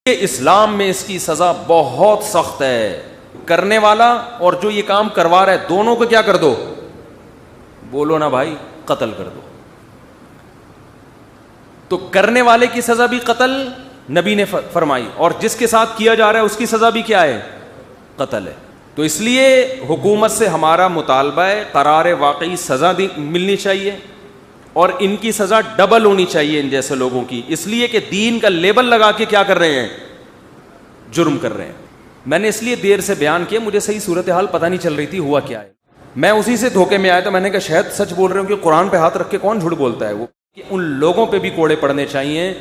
اسلام میں اس کی سزا بہت سخت ہے. کرنے والا اور جو یہ کام کروا رہا ہے دونوں کو کیا کر دو؟ بولو نا بھائی, قتل کر دو. تو کرنے والے کی سزا بھی قتل نبی نے فرمائی, اور جس کے ساتھ کیا جا رہا ہے اس کی سزا بھی کیا ہے؟ قتل ہے. تو اس لیے حکومت سے ہمارا مطالبہ ہے قرار واقعی سزا ملنی چاہیے, اور ان کی سزا ڈبل ہونی چاہیے ان جیسے لوگوں کی, اس لیے کہ دین کا لیبل لگا کے کیا کر رہے ہیں؟ جرم کر رہے ہیں. میں نے اس لیے دیر سے بیان کیا, مجھے صحیح صورتحال پتہ نہیں چل رہی تھی ہوا کیا ہے. میں اسی سے دھوکے میں آیا تھا, میں نے کہا شاید سچ بول رہے ہوں کہ قرآن پہ ہاتھ رکھ کے کون جھوٹ بولتا ہے. وہ ان لوگوں پہ بھی کوڑے پڑنے چاہیے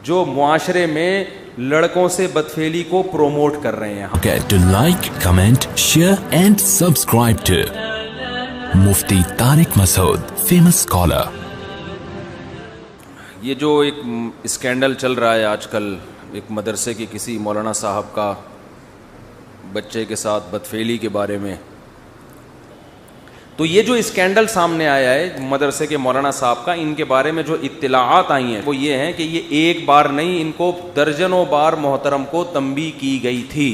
جو معاشرے میں لڑکوں سے بدفعلی کو پروموٹ کر رہے ہیں. Get to like, comment, share and subscribe to Mufti Tariq Masood, famous scholar. یہ جو ایک اسکینڈل چل رہا ہے آج کل, ایک مدرسے کی کسی مولانا صاحب کا بچے کے ساتھ بدفعلی کے بارے میں, تو یہ جو اسکینڈل سامنے آیا ہے مدرسے کے مولانا صاحب کا, ان کے بارے میں جو اطلاعات آئی ہیں وہ یہ ہیں کہ یہ ایک بار نہیں, ان کو درجنوں بار محترم کو تنبیہ کی گئی تھی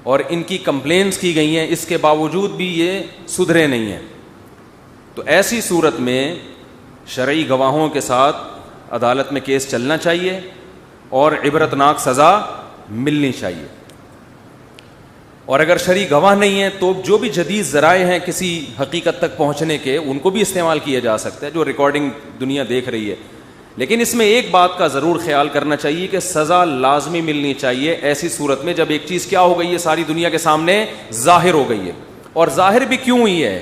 اور ان کی کمپلینس کی گئی ہیں, اس کے باوجود بھی یہ سدھرے نہیں ہیں. تو ایسی صورت میں شرعی گواہوں کے ساتھ عدالت میں کیس چلنا چاہیے اور عبرتناک سزا ملنی چاہیے. اور اگر شرعی گواہ نہیں ہیں تو جو بھی جدید ذرائع ہیں کسی حقیقت تک پہنچنے کے, ان کو بھی استعمال کیا جا سکتا ہے, جو ریکارڈنگ دنیا دیکھ رہی ہے. لیکن اس میں ایک بات کا ضرور خیال کرنا چاہیے کہ سزا لازمی ملنی چاہیے ایسی صورت میں جب ایک چیز کیا ہو گئی ہے, ساری دنیا کے سامنے ظاہر ہو گئی ہے. اور ظاہر بھی کیوں ہوئی ہے؟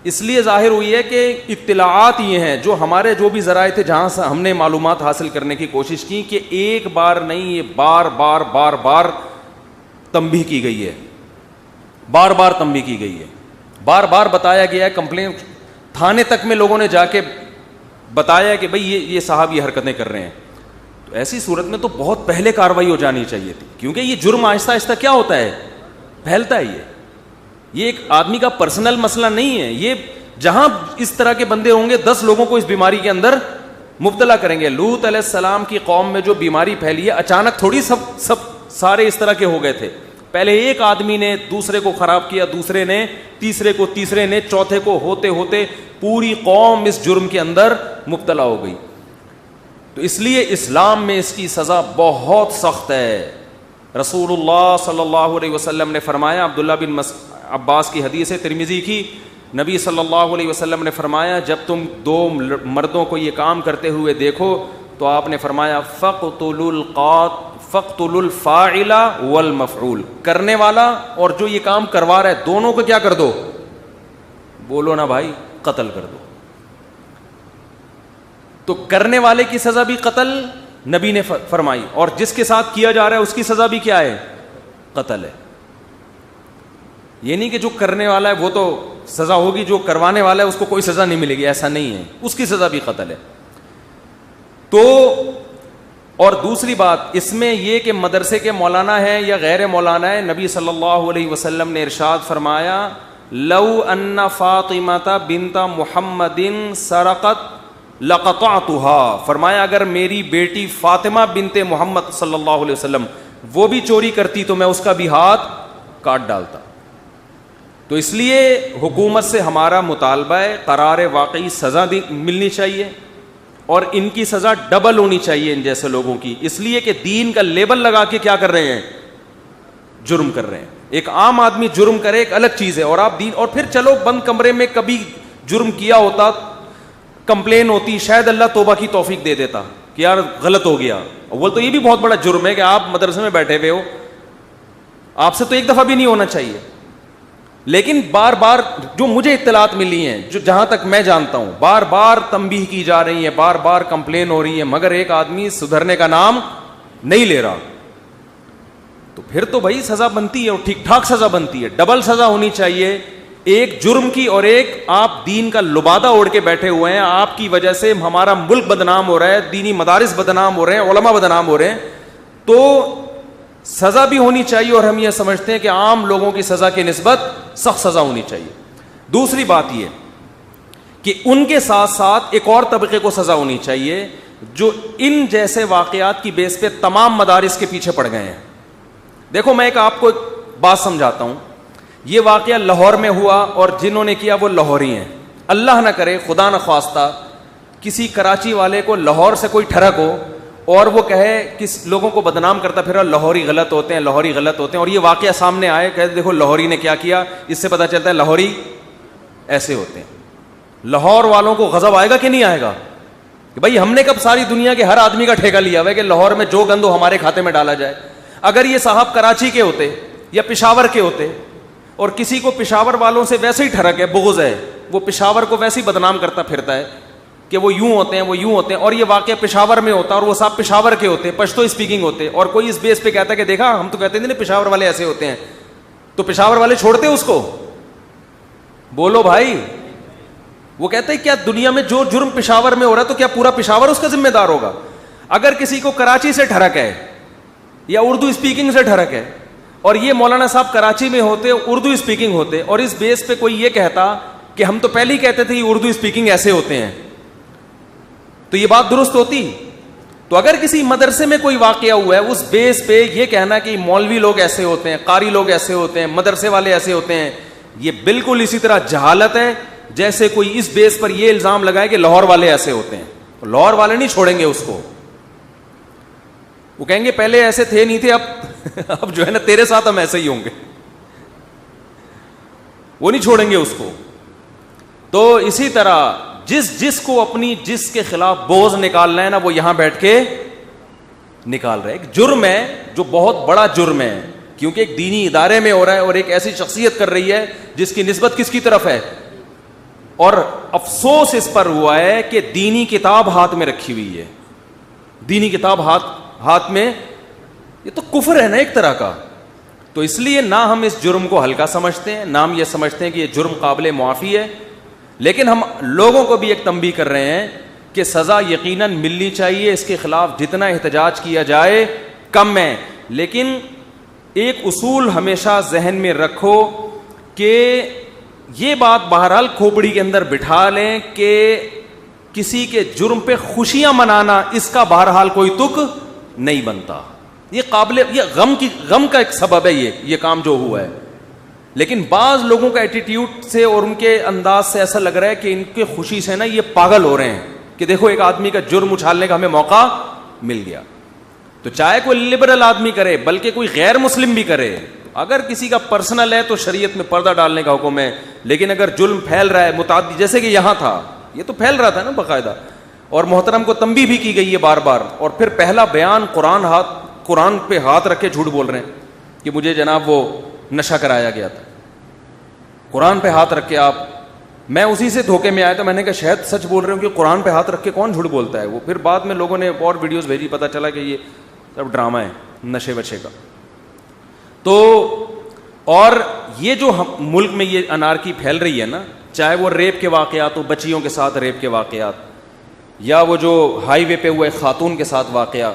اس لیے ظاہر ہوئی ہے کہ اطلاعات یہ ہیں جو ہمارے جو بھی ذرائع تھے جہاں سے ہم نے معلومات حاصل کرنے کی کوشش کی, کہ ایک بار نہیں, یہ بار بار بار بار تنبیہ کی گئی ہے, بار بار تنبیہ کی گئی ہے, بار بار بتایا گیا ہے. کمپلین تھانے تک میں لوگوں نے جا کے بتایا کہ بھئی یہ صاحب یہ حرکتیں کر رہے ہیں. تو ایسی صورت میں تو بہت پہلے کارروائی ہو جانی چاہیے تھی, کیونکہ یہ جرم آہستہ آہستہ کیا ہوتا ہے؟ پھیلتا ہے. یہ ایک آدمی کا پرسنل مسئلہ نہیں ہے, یہ جہاں اس طرح کے بندے ہوں گے 10 لوگوں کو اس بیماری کے اندر مبتلا کریں گے. لوط علیہ السلام کی قوم میں جو بیماری پھیلی ہے اچانک تھوڑی سب سارے اس طرح کے ہو گئے تھے. پہلے ایک آدمی نے دوسرے کو خراب کیا, دوسرے نے تیسرے کو, تیسرے نے چوتھے کو, ہوتے ہوتے پوری قوم اس جرم کے اندر مبتلا ہو گئی. تو اس لیے اسلام میں اس کی سزا بہت سخت ہے. رسول اللہ صلی اللہ علیہ وسلم نے فرمایا, عبداللہ بن عباس کی حدیث ہے ترمذی کی, نبی صلی اللہ علیہ وسلم نے فرمایا جب تم 2 مردوں کو یہ کام کرتے ہوئے دیکھو تو آپ نے فرمایا فقتلوا الفاعل والمفعول, کرنے والا اور جو یہ کام کروا رہا ہے دونوں کو کیا کر دو؟ بولو نا بھائی, قتل کر دو. تو کرنے والے کی سزا بھی قتل نبی نے فرمائی, اور جس کے ساتھ کیا جا رہا ہے اس کی سزا بھی کیا ہے؟ قتل ہے. یہ نہیں کہ جو کرنے والا ہے وہ تو سزا ہوگی, جو کروانے والا ہے اس کو کوئی سزا نہیں ملے گی, ایسا نہیں ہے, اس کی سزا بھی قتل ہے. تو اور دوسری بات اس میں یہ کہ مدرسے کے مولانا ہے یا غیر مولانا ہے, نبی صلی اللہ علیہ وسلم نے ارشاد فرمایا لو ان فاطمہ بنت محمد سرقت لقطعتها, فرمایا اگر میری بیٹی فاطمہ بنت محمد صلی اللہ علیہ وسلم وہ بھی چوری کرتی تو میں اس کا بھی ہاتھ کاٹ ڈالتا. تو اس لیے حکومت سے ہمارا مطالبہ ہے قرار واقعی سزا ملنی چاہیے اور ان کی سزا ڈبل ہونی چاہیے ان جیسے لوگوں کی, اس لیے کہ دین کا لیبل لگا کے کیا کر رہے ہیں؟ جرم کر رہے ہیں. ایک عام آدمی جرم کرے ایک الگ چیز ہے, اور آپ دین, اور پھر چلو بند کمرے میں کبھی جرم کیا ہوتا, کمپلین ہوتی, شاید اللہ توبہ کی توفیق دے دیتا کہ یار غلط ہو گیا. اول تو یہ بھی بہت بڑا جرم ہے کہ آپ مدرسے میں بیٹھے ہوئے ہو, آپ سے تو ایک دفعہ بھی نہیں ہونا چاہیے. لیکن بار بار جو مجھے اطلاعات ملی ہیں, جو جہاں تک میں جانتا ہوں, بار بار تنبیہ کی جا رہی ہے, بار بار کمپلین ہو رہی ہے, مگر ایک آدمی سدھرنے کا نام نہیں لے رہا. تو پھر تو بھائی سزا بنتی ہے, اور ٹھیک ٹھاک سزا بنتی ہے, ڈبل سزا ہونی چاہیے, ایک جرم کی اور ایک آپ دین کا لبادہ اوڑھ کے بیٹھے ہوئے ہیں, آپ کی وجہ سے ہمارا ملک بدنام ہو رہا ہے, دینی مدارس بدنام ہو رہے ہیں, علماء بدنام ہو رہے ہیں. تو سزا بھی ہونی چاہیے, اور ہم یہ سمجھتے ہیں کہ عام لوگوں کی سزا کی نسبت سخت سزا ہونی چاہیے. دوسری بات یہ کہ ان کے ساتھ ساتھ ایک اور طبقے کو سزا ہونی چاہیے جو ان جیسے واقعات کی بیس پہ تمام مدارس کے پیچھے پڑ گئے ہیں. دیکھو میں آپ کو ایک بات سمجھاتا ہوں. یہ واقعہ لاہور میں ہوا اور جنہوں نے کیا وہ لاہوری ہیں. اللہ نہ کرے, خدا نہ خواستہ, کسی کراچی والے کو لاہور سے کوئی ٹھڑک ہو اور وہ کہے کس لوگوں کو بدنام کرتا پھر لاہوری غلط ہوتے ہیں, لاہوری غلط ہوتے ہیں, اور یہ واقعہ سامنے آئے کہ دیکھو لاہوری نے کیا کیا, اس سے پتہ چلتا ہے لاہوری ایسے ہوتے ہیں. لاہور والوں کو غضب آئے گا کہ نہیں آئے گا کہ بھائی ہم نے کب ساری دنیا کے ہر آدمی کا ٹھیکہ لیا ہوا ہے کہ لاہور میں جو گند ہو ہمارے کھاتے میں ڈالا جائے. اگر یہ صاحب کراچی کے ہوتے یا پشاور کے ہوتے اور کسی کو پشاور والوں سے ویسے ہی ٹھڑک ہے, بغض ہے, وہ پشاور کو ویسے ہی بدنام کرتا پھرتا ہے کہ وہ یوں ہوتے ہیں وہ یوں ہوتے ہیں, اور یہ واقعہ پشاور میں ہوتا اور وہ صاحب پشاور کے ہوتے, پشتو اسپیکنگ ہوتے, اور کوئی اس بیس پہ کہتا ہے کہ دیکھا ہم تو کہتے ہیں نا پشاور والے ایسے ہوتے ہیں, تو پشاور والے چھوڑتے اس کو؟ بولو بھائی. وہ کہتے ہیں کیا دنیا میں جو جرم پشاور میں ہو رہا ہے تو کیا پورا پشاور اس کا ذمہ دار ہوگا؟ اگر کسی کو کراچی سے ٹھڑک ہے یا اردو اسپیکنگ سے ٹھڑک ہے اور یہ مولانا صاحب کراچی میں ہوتے, اردو اسپیکنگ ہوتے, اور اس بیس پہ کوئی یہ کہتا کہ ہم تو پہلے ہی کہتے تھے یہ اردو اسپیکنگ ایسے ہوتے ہیں, تو یہ بات درست ہوتی؟ تو اگر کسی مدرسے میں کوئی واقعہ ہوا ہے اس بیس پہ یہ کہنا کہ مولوی لوگ ایسے ہوتے ہیں, قاری لوگ ایسے ہوتے ہیں, مدرسے والے ایسے ہوتے ہیں, یہ بالکل اسی طرح جہالت ہے جیسے کوئی اس بیس پر یہ الزام لگائے کہ لاہور والے ایسے ہوتے ہیں. لاہور والے نہیں چھوڑیں گے اس کو, وہ کہیں گے پہلے ایسے تھے نہیں تھے, اب جو ہے نا تیرے ساتھ ہم ایسے ہی ہوں گے, وہ نہیں چھوڑیں گے اس کو. تو اسی طرح جس کو اپنی جس کے خلاف بغض نکالنا ہے نا وہ یہاں بیٹھ کے نکال رہے. ایک جرم ہے جو بہت بڑا جرم ہے کیونکہ ایک دینی ادارے میں ہو رہا ہے اور ایک ایسی شخصیت کر رہی ہے جس کی نسبت کس کی طرف ہے, اور افسوس اس پر ہوا ہے کہ دینی کتاب ہاتھ میں رکھی ہوئی ہے. دینی کتاب ہاتھ میں, یہ تو کفر ہے نا ایک طرح کا. تو اس لیے نہ ہم اس جرم کو ہلکا سمجھتے ہیں, نہ ہم یہ سمجھتے ہیں کہ یہ جرم قابل معافی ہے, لیکن ہم لوگوں کو بھی ایک تنبیہ کر رہے ہیں کہ سزا یقیناً ملنی چاہیے. اس کے خلاف جتنا احتجاج کیا جائے کم ہے, لیکن ایک اصول ہمیشہ ذہن میں رکھو کہ یہ بات بہرحال کھوپڑی کے اندر بٹھا لیں کہ کسی کے جرم پہ خوشیاں منانا اس کا بہرحال کوئی تک نہیں بنتا. یہ غم کا ایک سبب ہے یہ کام جو ہوا ہے, لیکن بعض لوگوں کا ایٹیٹیوڈ سے اور ان کے انداز سے ایسا لگ رہا ہے کہ ان کے خوشی سے نا یہ پاگل ہو رہے ہیں کہ دیکھو ایک آدمی کا جرم اچھالنے کا ہمیں موقع مل گیا. تو چاہے کوئی لبرل آدمی کرے بلکہ کوئی غیر مسلم بھی کرے, اگر کسی کا پرسنل ہے تو شریعت میں پردہ ڈالنے کا حکم ہے, لیکن اگر جرم پھیل رہا ہے متعدی, جیسے کہ یہاں تھا, یہ تو پھیل رہا تھا نا باقاعدہ, اور محترم کو تنبیہ بھی کی گئی ہے بار بار, اور پھر پہلا بیان قرآن پہ ہاتھ رکھ کے جھوٹ بول رہے ہیں کہ مجھے جناب وہ نشہ کرایا گیا تھا. قرآن پہ ہاتھ رکھ کے آپ, میں اسی سے دھوکے میں آیا تھا, میں نے کہا شاید سچ بول رہے ہوں کہ قرآن پہ ہاتھ رکھ کے کون جھوٹ بولتا ہے. وہ پھر بعد میں لوگوں نے اور ویڈیوز بھیجی, پتہ چلا کہ یہ سب ڈرامہ ہے نشے وشے کا. تو اور یہ جو ملک میں یہ انارکی پھیل رہی ہے نا, چاہے وہ ریپ کے واقعات ہو, بچیوں کے ساتھ ریپ کے واقعات, یا وہ جو ہائی وے پہ ہوئے خاتون کے ساتھ واقعہ,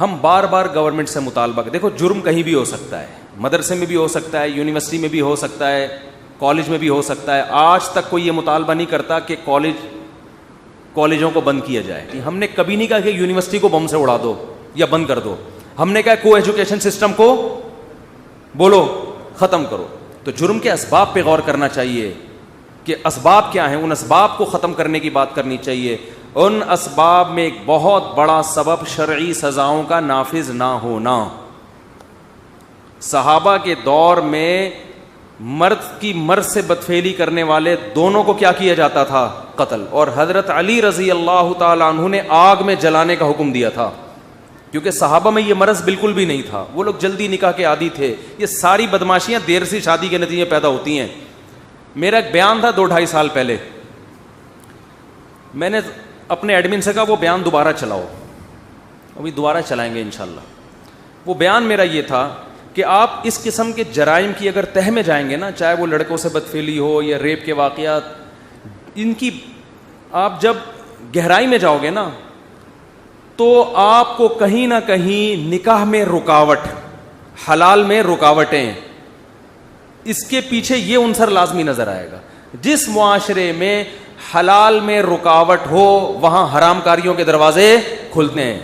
ہم بار بار گورنمنٹ سے مطالبہ کریں. دیکھو جرم کہیں بھی ہو سکتا ہے, مدرسے میں بھی ہو سکتا ہے, یونیورسٹی میں بھی ہو سکتا ہے, کالج میں بھی ہو سکتا ہے. آج تک کوئی یہ مطالبہ نہیں کرتا کہ کالجوں کو بند کیا جائے. ہم نے کبھی نہیں کہا کہ یونیورسٹی کو بم سے اڑا دو یا بند کر دو, ہم نے کہا کو ایجوکیشن سسٹم کو بولو ختم کرو. تو جرم کے اسباب پہ غور کرنا چاہیے کہ اسباب کیا ہیں, ان اسباب کو ختم کرنے کی بات کرنی چاہیے. ان اسباب میں ایک بہت بڑا سبب شرعی سزاؤں کا نافذ نہ ہونا. صحابہ کے دور میں مرد سے بدفعلی کرنے والے دونوں کو کیا کیا جاتا تھا؟ قتل. اور حضرت علی رضی اللہ تعالی عنہ نے آگ میں جلانے کا حکم دیا تھا, کیونکہ صحابہ میں یہ مرض بالکل بھی نہیں تھا, وہ لوگ جلدی نکاح کے عادی تھے. یہ ساری بدماشیاں دیر سی شادی کے نتیجے پیدا ہوتی ہیں. میرا ایک بیان تھا 2-2.5 سال پہلے, میں نے اپنے ایڈمن سے کہا وہ بیان دوبارہ چلاؤ, ابھی دوبارہ چلائیں گے انشاءاللہ. وہ بیان میرا یہ تھا کہ آپ اس قسم کے جرائم کی اگر تہ میں جائیں گے نا, چاہے وہ لڑکوں سے بدفعلی ہو یا ریپ کے واقعات, ان کی آپ جب گہرائی میں جاؤ گے نا تو آپ کو کہیں نہ کہیں نکاح میں رکاوٹ, حلال میں رکاوٹیں, اس کے پیچھے یہ عنصر لازمی نظر آئے گا. جس معاشرے میں حلال میں رکاوٹ ہو وہاں حرام کاریوں کے دروازے کھلتے ہیں.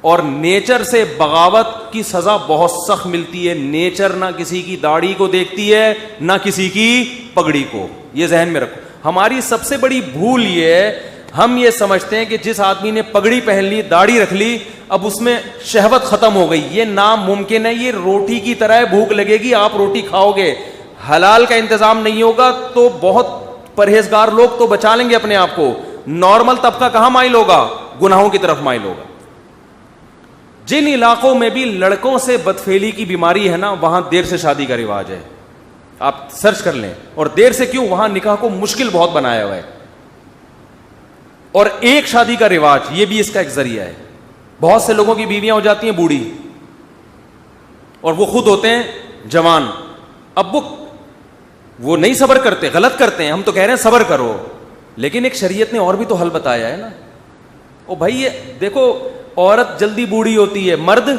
اور نیچر سے بغاوت کی سزا بہت سخت ملتی ہے. نیچر نہ کسی کی داڑھی کو دیکھتی ہے نہ کسی کی پگڑی کو, یہ ذہن میں رکھو. ہماری سب سے بڑی بھول یہ ہے, ہم یہ سمجھتے ہیں کہ جس آدمی نے پگڑی پہن لی, داڑھی رکھ لی, اب اس میں شہوت ختم ہو گئی. یہ ناممکن ہے. یہ روٹی کی طرح ہے, بھوک لگے گی آپ روٹی کھاؤ گے, حلال کا انتظام نہیں ہوگا تو بہت پرہیزگار لوگ تو بچا لیں گے اپنے آپ کو. نارمل طبقہ کہاں مائل ہوگا؟ گناہوں کی طرف مائل ہوگا. جن علاقوں میں بھی لڑکوں سے بدفعلی کی بیماری ہے نا, وہاں دیر سے شادی کا رواج ہے. آپ سرچ کر لیں. اور دیر سے کیوں؟ وہاں نکاح کو مشکل بہت بنایا ہوا ہے. اور ایک شادی کا رواج یہ بھی اس کا ایک ذریعہ ہے. بہت سے لوگوں کی بیویاں ہو جاتی ہیں بوڑھی اور وہ خود ہوتے ہیں جوان. اب وہ نہیں صبر کرتے, غلط کرتے ہیں. ہم تو کہہ رہے ہیں صبر کرو, لیکن ایک شریعت نے اور بھی تو حل بتایا ہے نا. او بھائی یہ دیکھو, عورت جلدی بوڑھی ہوتی ہے, مرد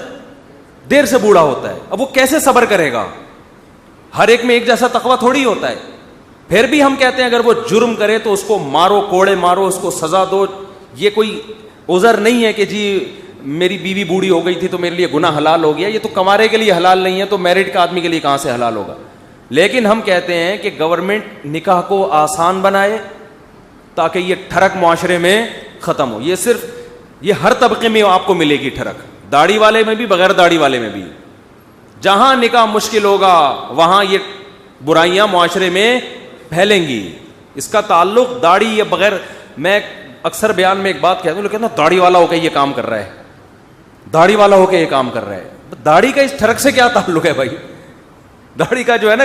دیر سے بوڑھا ہوتا ہے. اب وہ کیسے صبر کرے گا؟ ہر ایک میں ایک جیسا تقویٰ تھوڑی ہوتا ہے. پھر بھی ہم کہتے ہیں اگر وہ جرم کرے تو اس کو مارو, کوڑے مارو, اس کو سزا دو. یہ کوئی عذر نہیں ہے کہ جی میری بیوی بوڑھی ہو گئی تھی تو میرے لیے گناہ حلال ہو گیا. یہ تو کمارے کے لیے حلال نہیں ہے, تو میرڈ کا آدمی کے لیے کہاں سے حلال ہوگا؟ لیکن ہم کہتے ہیں کہ گورنمنٹ نکاح کو آسان بنائے تاکہ یہ ٹھڑک معاشرے میں ختم ہو. یہ صرف یہ ہر طبقے میں آپ کو ملے گی ٹھڑک, داڑھی والے میں بھی, بغیر داڑھی والے میں بھی. جہاں نکاح مشکل ہوگا وہاں یہ برائیاں معاشرے میں پھیلیں گی. اس کا تعلق داڑھی یا بغیر, میں اکثر بیان میں ایک بات کہتا ہوں, لوگ کہتے ہیں داڑھی والا ہو کے یہ کام کر رہا ہے, داڑھی والا ہو کے یہ کام کر رہا ہے. داڑھی کا اس ٹھڑک سے کیا تعلق ہے بھائی؟ داڑھی کا جو ہے نا,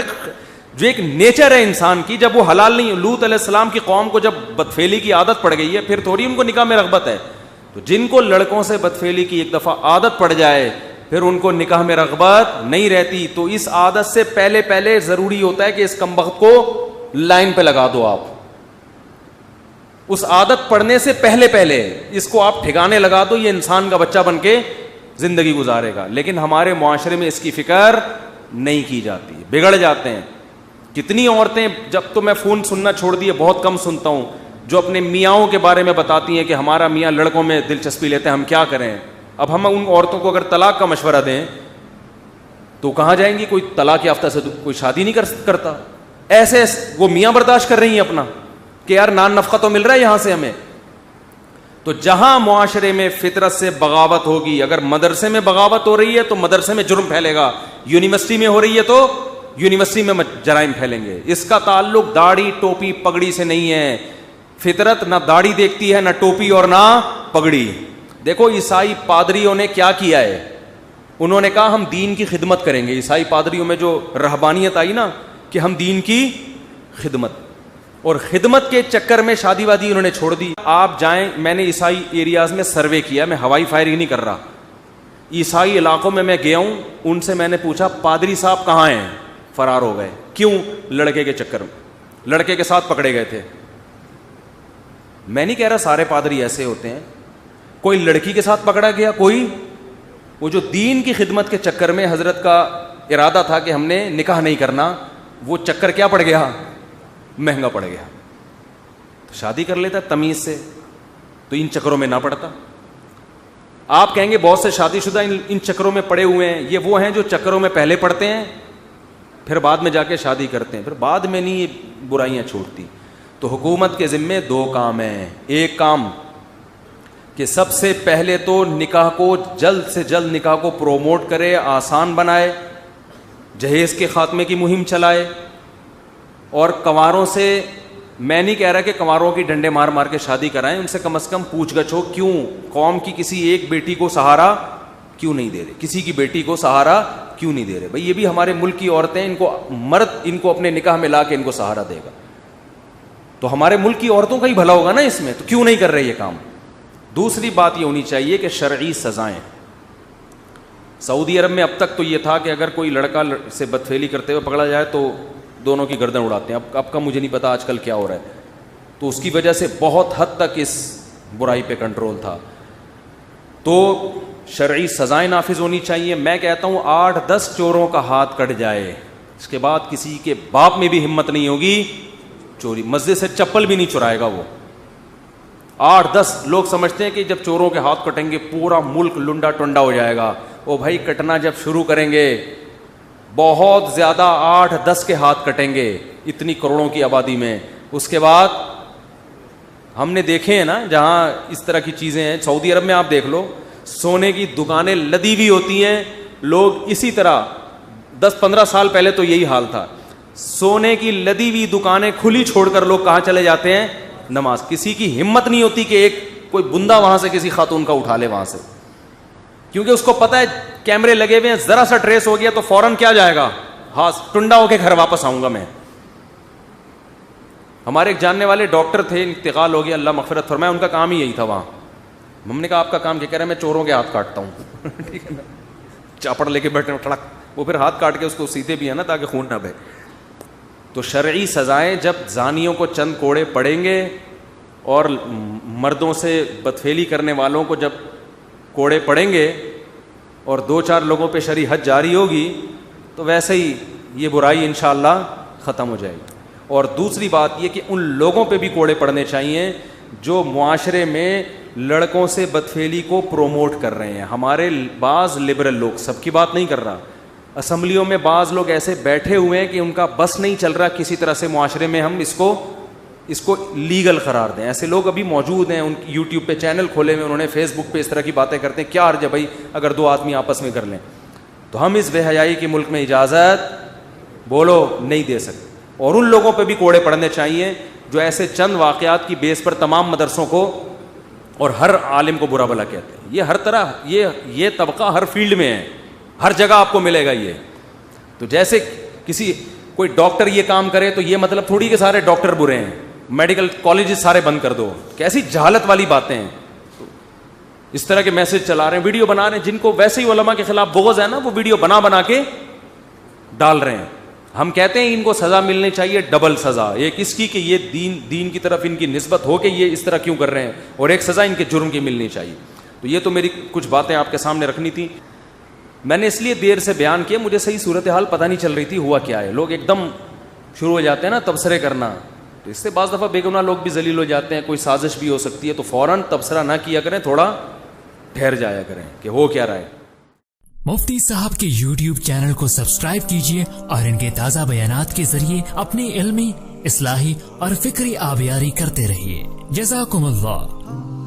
جو ایک نیچر ہے انسان کی, جب وہ حلال نہیں. لوط علیہ السلام کی قوم کو جب بدفعلی کی عادت پڑ گئی ہے, پھر تھوڑی ان کو نکاح میں رغبت ہے. تو جن کو لڑکوں سے بدفعلی کی ایک دفعہ عادت پڑ جائے پھر ان کو نکاح میں رغبت نہیں رہتی. تو اس عادت سے پہلے ضروری ہوتا ہے کہ اس کمبخت کو لائن پہ لگا دو. آپ اس عادت پڑنے سے پہلے اس کو آپ ٹھکانے لگا دو, یہ انسان کا بچہ بن کے زندگی گزارے گا. لیکن ہمارے معاشرے میں اس کی فکر نہیں کی جاتی, بگڑ جاتے ہیں. کتنی عورتیں, جب تو میں فون سننا چھوڑ دیے, بہت کم سنتا ہوں, جو اپنے میاں کے بارے میں بتاتی ہیں کہ ہمارا میاں لڑکوں میں دلچسپی لیتے ہیں, ہم کیا کریں. اب ہم ان عورتوں کو اگر طلاق کا مشورہ دیں تو کہاں جائیں گی؟ کوئی طلاق یافتہ سے کوئی شادی نہیں کرتا. ایسے وہ میاں برداشت کر رہی ہیں اپنا کہ یار نان نفقہ تو مل رہا ہے یہاں سے ہمیں. تو جہاں معاشرے میں فطرت سے بغاوت ہوگی, اگر مدرسے میں بغاوت ہو رہی ہے تو مدرسے میں جرم پھیلے گا, یونیورسٹی میں ہو رہی ہے تو یونیورسٹی میں جرائم پھیلیں گے. اس کا تعلق داڑھی ٹوپی پگڑی سے نہیں ہے. فطرت نہ داڑھی دیکھتی ہے, نہ ٹوپی اور نہ پگڑی. دیکھو عیسائی پادریوں نے کیا کیا ہے, انہوں نے کہا ہم دین کی خدمت کریں گے. عیسائی پادریوں میں جو رہبانیت آئی نا کہ ہم دین کی خدمت, اور خدمت کے چکر میں شادی وادی انہوں نے چھوڑ دی. آپ جائیں, میں نے عیسائی ایریاز میں سروے کیا, میں ہوائی فائرنگ نہیں کر رہا, عیسائی علاقوں میں گیا ہوں, ان سے میں نے پوچھا پادری صاحب کہاں ہیں؟ فرار ہو گئے. کیوں؟ لڑکے کے چکر میں, لڑکے کے ساتھ پکڑے گئے تھے. میں نہیں کہہ رہا سارے پادری ایسے ہوتے ہیں, کوئی لڑکی کے ساتھ پکڑا گیا, کوئی وہ جو دین کی خدمت کے چکر میں حضرت کا ارادہ تھا کہ ہم نے نکاح نہیں کرنا, وہ چکر کیا پڑ گیا؟ مہنگا پڑ گیا. شادی کر لیتا تمیز سے تو ان چکروں میں نہ پڑتا. آپ کہیں گے بہت سے شادی شدہ ان چکروں میں پڑے ہوئے ہیں. یہ وہ ہیں جو چکروں میں پہلے پڑتے ہیں پھر بعد میں جا کے شادی کرتے ہیں, پھر بعد میں نہیں یہ برائیاں چھوٹتی. تو حکومت کے ذمے دو کام ہیں. ایک کام کہ سب سے پہلے تو نکاح کو جلد سے جلد نکاح کو پروموٹ کرے, آسان بنائے, جہیز کے خاتمے کی مہم چلائے, اور کنواروں سے, میں نہیں کہہ رہا کہ کنواروں کی ڈنڈے مار مار کے شادی کرائیں, ان سے کم از کم پوچھ گچھ ہو, کیوں قوم کی کسی ایک بیٹی کو سہارا کیوں نہیں دے رہے, کسی کی بیٹی کو سہارا کیوں نہیں دے رہے. بھائی یہ بھی ہمارے ملک کی عورتیں, ان کو مرد ان کو اپنے نکاح میں لا کے ان کو سہارا دے گا تو ہمارے ملک کی عورتوں کا ہی بھلا ہوگا نا اس میں, تو کیوں نہیں کر رہے یہ کام. دوسری بات یہ ہونی چاہیے کہ شرعی سزائیں. سعودی عرب میں اب تک تو یہ تھا کہ اگر کوئی لڑکا سے بدفعلی کرتے ہوئے پکڑا جائے تو دونوں کی گردن اڑاتے ہیں. اب کا مجھے نہیں پتا آج کل کیا ہو رہا ہے. تو اس کی وجہ سے بہت حد تک اس برائی پہ کنٹرول تھا. تو شرعی سزائیں نافذ ہونی چاہیے. میں کہتا ہوں 8-10 چوروں کا ہاتھ کٹ جائے, اس کے بعد کسی کے باپ میں بھی ہمت نہیں ہوگی چوری. مسجد سے چپل بھی نہیں چرائے گا وہ. 8-10 لوگ سمجھتے ہیں کہ جب چوروں کے ہاتھ کٹیں گے پورا ملک لنڈا ٹنڈا ہو جائے گا. وہ بھائی کٹنا جب شروع کریں گے بہت زیادہ 8-10 کے ہاتھ کٹیں گے اتنی کروڑوں کی آبادی میں. اس کے بعد ہم نے دیکھے ہیں نا جہاں اس طرح کی چیزیں ہیں, سعودی عرب میں آپ دیکھ لو, سونے کی دکانیں لدی ہوئی ہوتی ہیں. لوگ اسی طرح 10-15 سال پہلے تو یہی حال تھا, سونے کی لدی ہوئی دکانیں کھلی چھوڑ کر لوگ کہاں چلے جاتے ہیں؟ نماز. کسی کی ہمت نہیں ہوتی کہ ایک کوئی بندہ وہاں سے کسی خاتون کا اٹھا لے وہاں سے, کیونکہ اس کو پتا ہے کیمرے لگے ہوئے ہیں, ذرا سا ٹریس ہو گیا تو فوراً کیا جائے گا, ہاں ٹنڈا ہو کے گھر واپس آؤں گا میں. ہمارے ایک جاننے والے ڈاکٹر تھے, انتقال ہو گیا, اللہ مغفرت فرمائے, ان کا کام ہی یہی تھا وہاں. ہم نے کہا آپ کا کام کیا؟ کہہ رہے ہیں میں چوروں کے ہاتھ کاٹتا ہوں. ٹھیک ہے نا, چاپڑ لے کے بیٹھے ٹڑک, وہ پھر ہاتھ کاٹ کے اس کو سیتے بھی ہے نا تاکہ خون نہ بہے. تو شرعی سزائیں جب زانیوں کو چند کوڑے پڑیں گے اور مردوں سے بدفعلی کرنے والوں کو جب کوڑے پڑیں گے اور 2-4 لوگوں پہ شرعی حد جاری ہوگی تو ویسے ہی یہ برائی انشاءاللہ ختم ہو جائے گی. اور دوسری بات یہ کہ ان لوگوں پہ بھی کوڑے پڑنے چاہیے جو معاشرے میں لڑکوں سے بدفعلی کو پروموٹ کر رہے ہیں. ہمارے بعض لبرل لوگ, سب کی بات نہیں کر رہا, اسمبلیوں میں بعض لوگ ایسے بیٹھے ہوئے ہیں کہ ان کا بس نہیں چل رہا کسی طرح سے معاشرے میں ہم اس کو لیگل قرار دیں. ایسے لوگ ابھی موجود ہیں, ان کی یوٹیوب پہ چینل کھولے ہوئے, انہوں نے فیس بک پہ اس طرح کی باتیں کرتے ہیں. کیا حرج ہے بھائی اگر 2 آدمی آپس میں کر لیں؟ تو ہم اس بے حیائی کے ملک میں اجازت بولو نہیں دے سکتے. اور ان لوگوں پہ بھی کوڑے پڑنے چاہیے جو ایسے چند واقعات کی بیس پر تمام مدرسوں کو اور ہر عالم کو برا بھلا کہتے ہیں. یہ ہر طرح یہ طبقہ ہر فیلڈ میں ہے, ہر جگہ آپ کو ملے گا یہ. تو جیسے کوئی ڈاکٹر یہ کام کرے تو یہ مطلب تھوڑی کہ سارے ڈاکٹر برے ہیں, میڈیکل کالجز سارے بند کر دو. کیسی جہالت والی باتیں ہیں. اس طرح کے میسج چلا رہے ہیں, ویڈیو بنا رہے ہیں, جن کو ویسے ہی علماء کے خلاف بغض ہے نا, وہ ویڈیو بنا کے ڈال رہے ہیں. ہم کہتے ہیں ان کو سزا ملنی چاہیے, ڈبل سزا. ایک اس کی کہ یہ دین کی طرف ان کی نسبت ہو کہ یہ اس طرح کیوں کر رہے ہیں, اور ایک سزا ان کے جرم کی ملنی چاہیے. تو یہ تو میری کچھ باتیں آپ کے سامنے رکھنی تھی. میں نے اس لیے دیر سے بیان کیا, مجھے صحیح صورتحال پتہ نہیں چل رہی تھی ہوا کیا ہے. لوگ ایک دم شروع ہو جاتے ہیں نا تبصرے کرنا, تو اس سے بعض دفعہ بے گناہ لوگ بھی ذلیل ہو جاتے ہیں. کوئی سازش بھی ہو سکتی ہے, تو فوراً تبصرہ نہ کیا کریں, تھوڑا ٹھہر جایا کریں کہ ہو کیا رہا ہے. مفتی صاحب کے یوٹیوب چینل کو سبسکرائب کیجیے اور ان کے تازہ بیانات کے ذریعے اپنی علمی, اصلاحی اور فکری آبیاری کرتے رہیے. جزاکم اللہ.